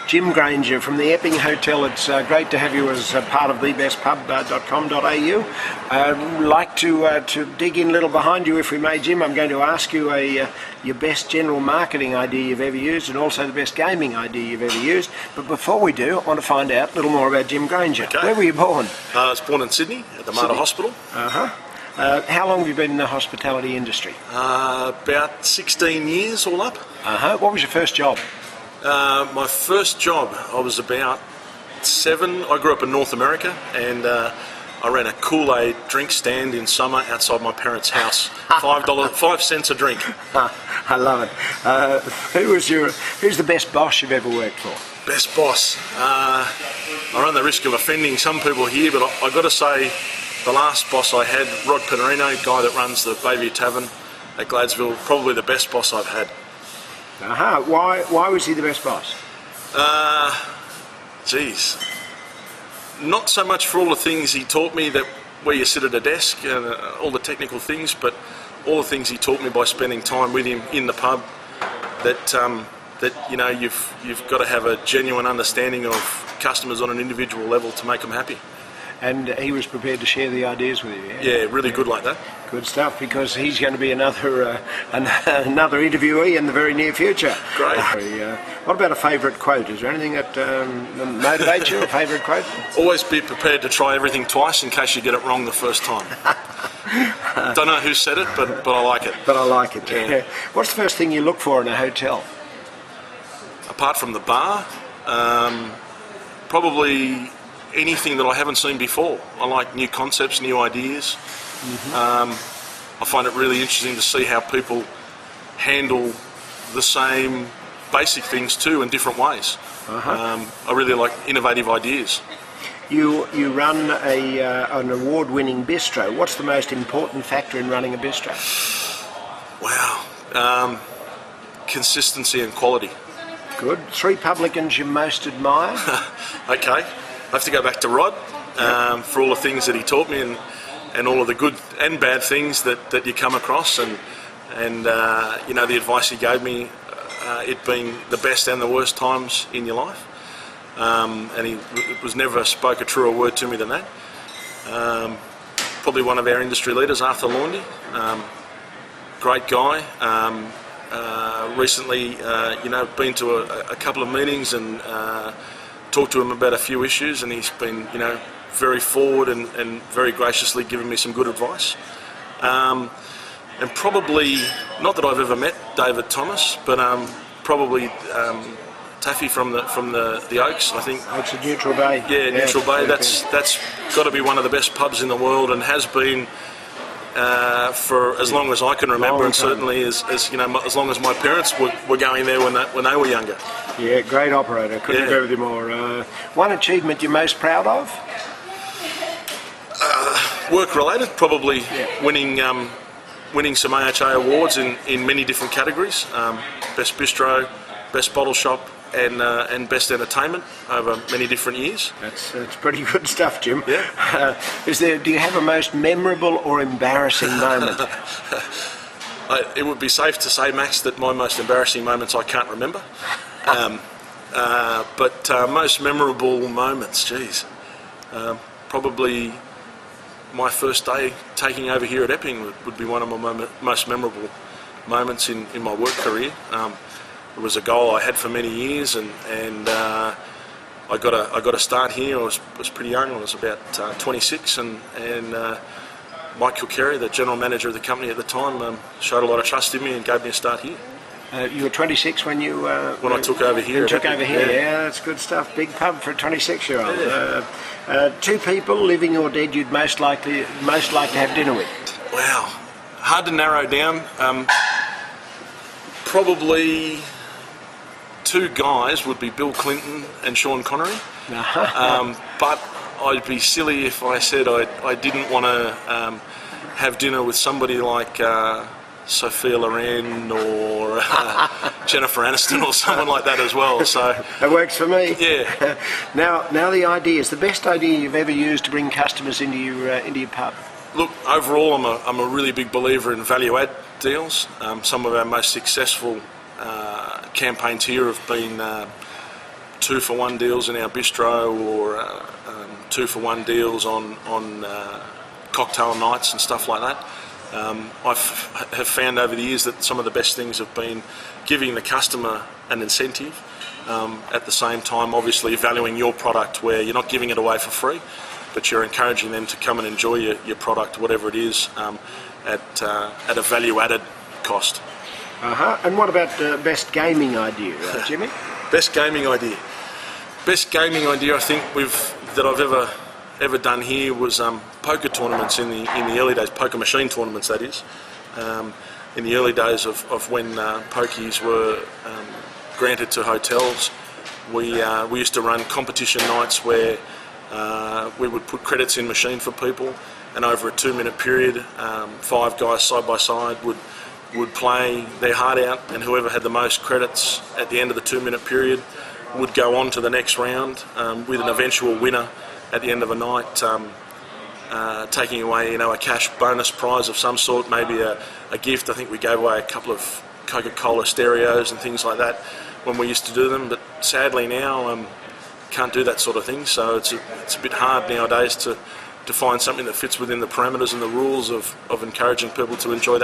Jim Granger from the Epping Hotel. It's great to have you as part of thebestpub.com.au. I'd like to dig in a little behind you, if we may, Jim. I'm going to ask you your best general marketing idea you've ever used, and also the best gaming idea you've ever used. But before we do, I want to find out a little more about Jim Granger. Okay. Where were you born? I was born in Sydney at the Mater Hospital. How long have you been in the hospitality industry? About 16 years all up. What was your first job? My first job, I was about 7. I grew up in North America, and I ran a Kool-Aid drink stand in summer outside my parents' house. $5, 5 cents a drink. I love it. Who's the best boss you've ever worked for? Best boss. I run the risk of offending some people here, but I got to say, the last boss I had, Rod Peterino, guy that runs the Bayview Tavern at Gladesville, probably the best boss I've had. Why was he the best boss? Not so much for all the things he taught me, that where you sit at a desk and all the technical things, but all the things he taught me by spending time with him in the pub. That you know, you've got to have a genuine understanding of customers on an individual level to make them happy. And he was prepared to share the ideas with you. Yeah, really good like that. Good stuff, because he's going to be another interviewee in the very near future. Great. What about a favourite quote? Is there anything that motivates you? A favourite quote? Always be prepared to try everything twice in case you get it wrong the first time. Don't know who said it, but I like it. But I like it. Yeah. What's the first thing you look for in a hotel? Apart from the bar, probably anything that I haven't seen before. I like new concepts, new ideas. I find it really interesting to see how people handle the same basic things too in different ways. I really like innovative ideas. You run an award-winning bistro. What's the most important factor in running a bistro? Wow, consistency and quality. Good. 3 publicans you most admire? Okay. I have to go back to Rod for all the things that he taught me, and all of the good and bad things that you come across, and you know, the advice he gave me, it being the best and the worst times in your life, and he was never spoke a truer word to me than that. Probably one of our industry leaders, Arthur Laundy, great guy. Recently, you know, been to a couple of meetings and talked to him about a few issues, and he's been, you know, very forward and very graciously given me some good advice. And probably, not that I've ever met David Thomas, but probably Taffy from the Oaks, I think. Oaks at Neutral Bay. Yeah, Neutral Bay. That's got to be one of the best pubs in the world, and has been for as long as I can remember, and certainly as you know, as long as my parents were going there when they were younger. Yeah, great operator. Couldn't agree with you more. One achievement you're most proud of? Work related, probably winning some AHA awards in many different categories. Best bistro, best bottle shop, and best entertainment over many different years. That's pretty good stuff, Jim. Yeah. Do you have a most memorable or embarrassing moment? It would be safe to say, Max, that my most embarrassing moments I can't remember. But most memorable moments, probably my first day taking over here at Epping would be one of my most memorable moments in my work career. It was a goal I had for many years, and I got a start here. I was pretty young. I was about 26, and Mike Kilkerry, the general manager of the company at the time, showed a lot of trust in me and gave me a start here. You were 26 when you... when I took over here. Yeah, that's good stuff. Big pub for a 26-year-old. Yeah. 2 people, living or dead, you'd most like to have dinner with? Wow. Hard to narrow down. Probably 2 guys would be Bill Clinton and Sean Connery. But I'd be silly if I said I didn't want to have dinner with somebody like Sophia Loren or Jennifer Aniston or someone like that as well. So that works for me. Yeah. Now the ideas. The best idea you've ever used to bring customers into your pub? Look, overall, I'm a really big believer in value add deals. Some of our most successful campaigns here have been 2-for-1 deals in our bistro, or 2-for-1 deals on cocktail nights and stuff like that. I have found over the years that some of the best things have been giving the customer an incentive, at the same time obviously valuing your product, where you're not giving it away for free, but you're encouraging them to come and enjoy your product, whatever it is, at a value-added cost. And what about the best gaming idea, Jimmy? Best gaming idea. Best gaming idea I think that I've ever done here was poker tournaments in the early days, poker machine tournaments that is. In the early days of when pokies were granted to hotels, we used to run competition nights where we would put credits in machine for people, and over a 2-minute period, 5 guys side by side would play their heart out, and whoever had the most credits at the end of the 2-minute period would go on to the next round, with an eventual winner at the end of a night taking away, a cash bonus prize of some sort, maybe a gift. I think we gave away a couple of Coca-Cola stereos and things like that when we used to do them, but sadly now can't do that sort of thing, so it's a bit hard nowadays to find something that fits within the parameters and the rules of encouraging people to enjoy that.